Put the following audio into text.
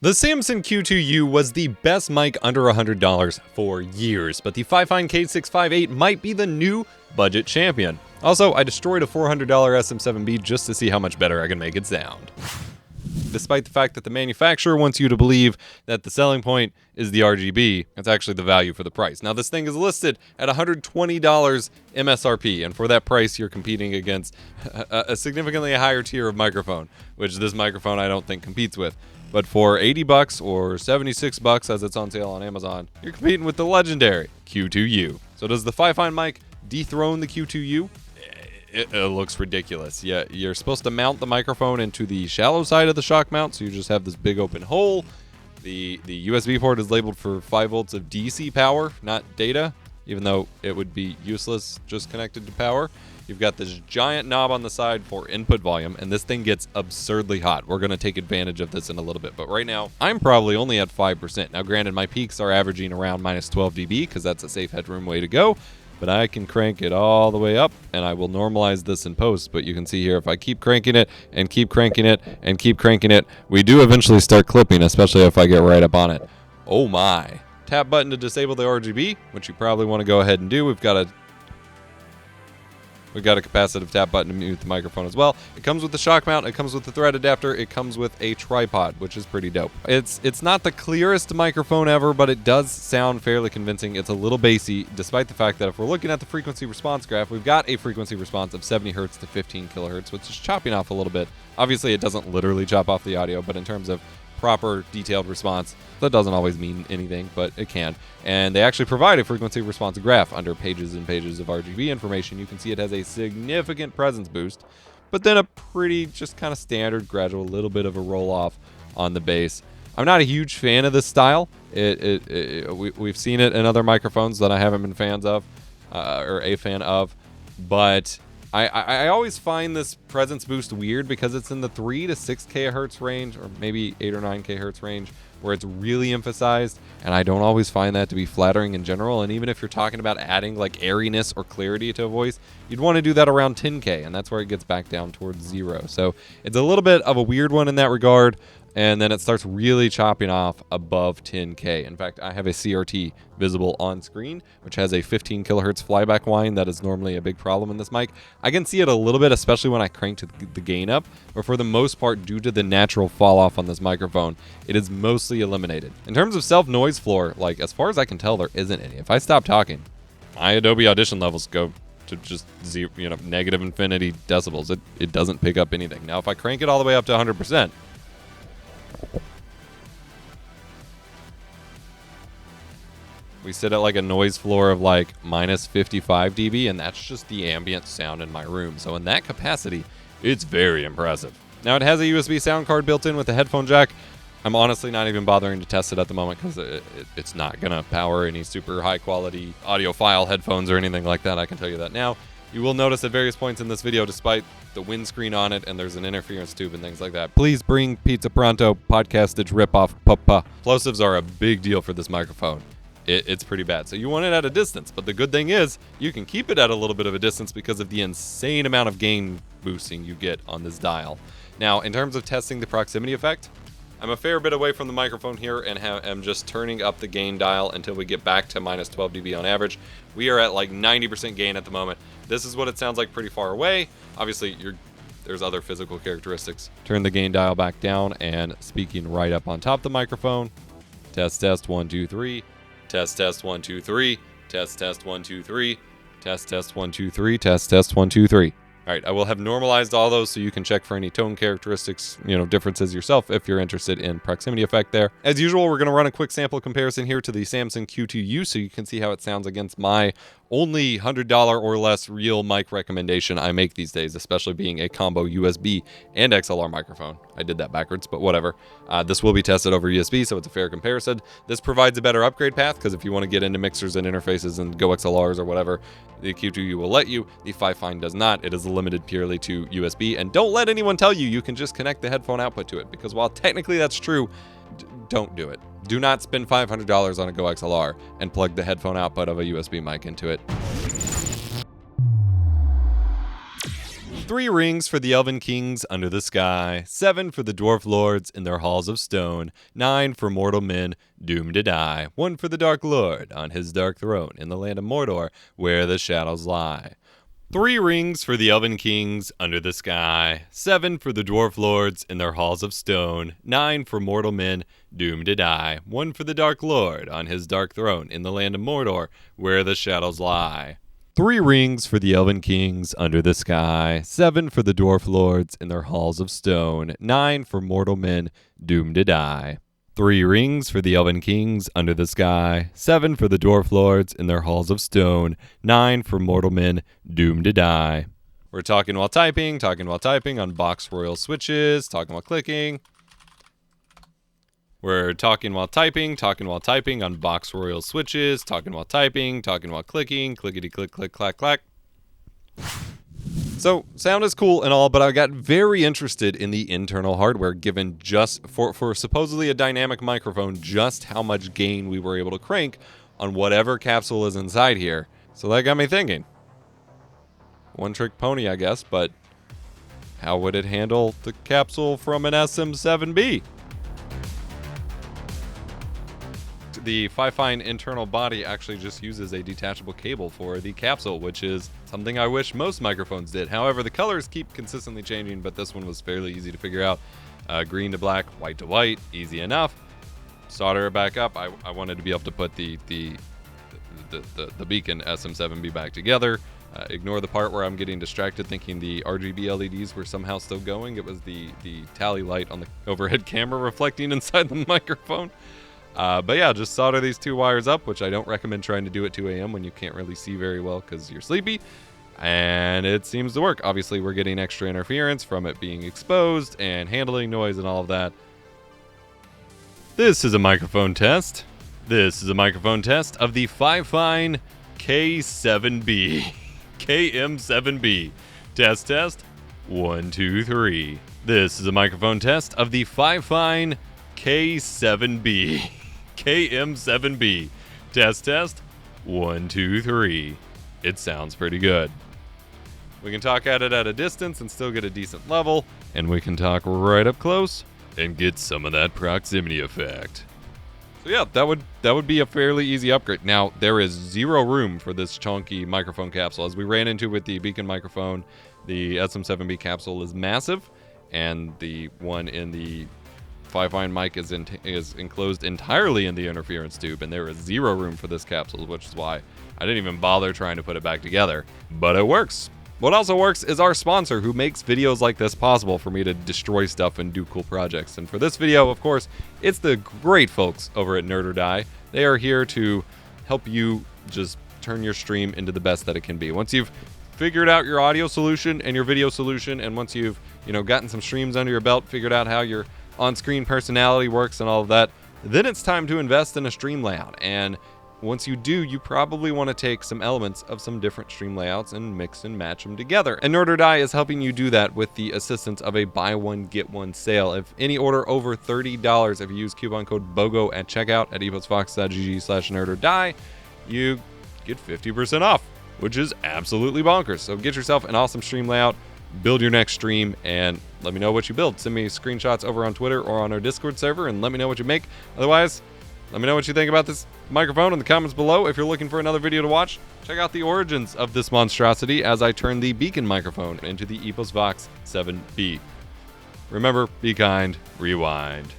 The Samson Q2U was the best mic under $100 for years, but the Fifine K658 might be the new budget champion. Also, I destroyed a $400 SM7b just to see how much better I can make it sound. Despite the fact that the manufacturer wants you to believe that the selling point is the RGB, it's actually the value for the price. Now, this thing is listed at $120 MSRP, and for that price, you're competing against a significantly higher tier of microphone, which this microphone I don't think competes with. But for $80 or $76 as it's on sale on Amazon, you're competing with the legendary Q2U. So does the Fifine mic dethrone the Q2U? It looks ridiculous. Yeah, you're supposed to mount the microphone into the shallow side of the shock mount, so you just have this big open hole. The USB port is labeled for 5 volts of DC power, not data, even though it would be useless just connected to power. You've got this giant knob on the side for input volume, and this thing gets absurdly hot. We're going to take advantage of this in a little bit, but right now, I'm probably only at 5%. Now, granted, my peaks are averaging around minus 12 dB, because that's a safe headroom way to go, but I can crank it all the way up, and I will normalize this in post, but you can see here, if I keep cranking it, and keep cranking it, and keep cranking it, we do eventually start clipping, especially if I get right up on it. Oh my. Tap button to disable the RGB, which you probably want to go ahead and do. We've got a capacitive tap button to mute the microphone as well. It comes with the shock mount, it comes with the thread adapter, it comes with a tripod, which is pretty dope. It's not the clearest microphone ever, but it does sound fairly convincing. It's a little bassy, despite the fact that if we're looking at the frequency response graph, we've got a frequency response of 70 hertz to 15 kilohertz, which is chopping off a little bit. Obviously, it doesn't literally chop off the audio, but in terms of proper detailed response, that doesn't always mean anything, but it can. And they actually provide a frequency response graph under pages and pages of RGB information. You can see it has a significant presence boost, but then a pretty just kind of standard gradual little bit of a roll off on the bass. I'm not a huge fan of this style. We've seen it in other microphones that I haven't been fans of, or a fan of, but I always find this presence boost weird because it's in the 3 to 6 kHz range, or maybe 8 or 9 kHz range, where it's really emphasized, and I don't always find that to be flattering in general. And even if you're talking about adding like airiness or clarity to a voice, you'd want to do that around 10K, and that's where it gets back down towards 0. So it's a little bit of a weird one in that regard. And then it starts really chopping off above 10K. In fact, I have a CRT visible on screen, which has a 15 kilohertz flyback whine that is normally a big problem in this mic. I can see it a little bit, especially when I crank the gain up, but for the most part, due to the natural fall off on this microphone, it is mostly eliminated. In terms of self-noise floor, like as far as I can tell, there isn't any. If I stop talking, my Adobe Audition levels go to just zero, negative infinity decibels. It doesn't pick up anything. Now, if I crank it all the way up to 100%, we sit at like a noise floor of like minus 55 dB, and that's just the ambient sound in my room. So in that capacity, it's very impressive. Now, it has a USB sound card built in with a headphone jack. I'm honestly not even bothering to test it at the moment because it's not going to power any super high quality audiophile headphones or anything like that. I can tell you that now. You will notice at various points in this video, despite the windscreen on it and there's an interference tube and things like that, please bring Pizza Pronto podcastage ripoff papa. Plosives are a big deal for this microphone. It's pretty bad. So you want it at a distance, but the good thing is you can keep it at a little bit of a distance because of the insane amount of gain boosting you get on this dial. Now, in terms of testing the proximity effect, I'm a fair bit away from the microphone here and am just turning up the gain dial until we get back to minus 12 dB on average. We are at like 90% gain at the moment. This is what it sounds like pretty far away. Obviously, there's other physical characteristics. Turn the gain dial back down and speaking right up on top of the microphone. Test, 1, 2, 3. Test, 1, 2, 3. Test, 1, 2, 3. Test, 1, 2, 3. Test, 1, 2, 3. All right, I will have normalized all those so you can check for any tone characteristics, differences yourself if you're interested in proximity effect there. As usual, we're going to run a quick sample comparison here to the Samson Q2U so you can see how it sounds against my only $100 or less real mic recommendation I make these days, especially being a combo USB and XLR microphone. I did that backwards, but whatever. This will be tested over USB, so it's a fair comparison. This provides a better upgrade path because if you want to get into mixers and interfaces and go XLRs or whatever, the Q2U will let you. The Fifine does not. It is limited purely to USB. And don't let anyone tell you can just connect the headphone output to it, because while technically that's true, don't do it. Do not spend $500 on a Go XLR and plug the headphone output of a USB mic into it. 3 rings for the Elven Kings under the sky, 7 for the Dwarf Lords in their halls of stone, 9 for mortal men doomed to die, 1 for the Dark Lord on his dark throne in the land of Mordor where the shadows lie. 3 rings for the Elven Kings under the sky, 7 for the Dwarf Lords in their halls of stone, 9 for mortal men doomed to die, 1 for the Dark Lord on his dark throne in the land of Mordor where the shadows lie. 3 rings for the Elven Kings under the sky, 7 for the Dwarf Lords in their halls of stone, 9 for mortal men doomed to die. 3 rings for the Elven Kings under the sky, 7 for the Dwarf Lords in their halls of stone, 9 for mortal men doomed to die. We're talking while typing on box royal switches, talking while clicking. We're talking while typing on box royal switches, talking while typing, talking while clicking, clickety click click clack clack. So, sound is cool and all, but I got very interested in the internal hardware given just for supposedly a dynamic microphone, just how much gain we were able to crank on whatever capsule is inside here. So that got me thinking. One trick pony, I guess, but how would it handle the capsule from an SM7b? The Fifine internal body actually just uses a detachable cable for the capsule, which is something I wish most microphones did. However, the colors keep consistently changing, but this one was fairly easy to figure out. Green to black, white to white, easy enough. Solder it back up. I wanted to be able to put the beacon SM7b back together. Ignore the part where I'm getting distracted thinking the RGB LEDs were somehow still going. It was the tally light on the overhead camera reflecting inside the microphone. But yeah, just solder these 2 wires up, which I don't recommend trying to do at 2 a.m. when you can't really see very well because you're sleepy. And it seems to work. Obviously, we're getting extra interference from it being exposed and handling noise and all of that. This is a microphone test. This is a microphone test of the Fifine K7b. KM7b. Test. 1, 2, 3. This is a microphone test of the Fifine K7b. KM7b. Test. 1, 2, 3. It sounds pretty good. We can talk at it at a distance and still get a decent level, and we can talk right up close and get some of that proximity effect. So yeah, that would be a fairly easy upgrade. Now, there is 0 room for this chunky microphone capsule. As we ran into with the beacon microphone, the SM7B capsule is massive, and the one in the Fifine mic is enclosed entirely in the interference tube, and there is 0 room for this capsule, which is why I didn't even bother trying to put it back together. But it works. What also works is our sponsor, who makes videos like this possible for me to destroy stuff and do cool projects. And for this video, of course, it's the great folks over at Nerd or Die. They are here to help you just turn your stream into the best that it can be. Once you've figured out your audio solution and your video solution, and once you've gotten some streams under your belt, figured out how your on-screen personality works and all of that, then it's time to invest in a stream layout. And once you do, you probably want to take some elements of some different stream layouts and mix and match them together. And Nerd or Die is helping you do that with the assistance of a buy one, get one sale. If any order over $30, if you use coupon code BOGO at checkout at eposvox.gg/nerdordie, you get 50% off, which is absolutely bonkers. So get yourself an awesome stream layout, build your next stream, and let me know what you build. Send me screenshots over on Twitter or on our Discord server and let me know what you make. Otherwise, let me know what you think about this microphone in the comments below. If you're looking for another video to watch, check out the origins of this monstrosity as I turn the beacon microphone into the EposVox 7b. Remember, be kind, rewind.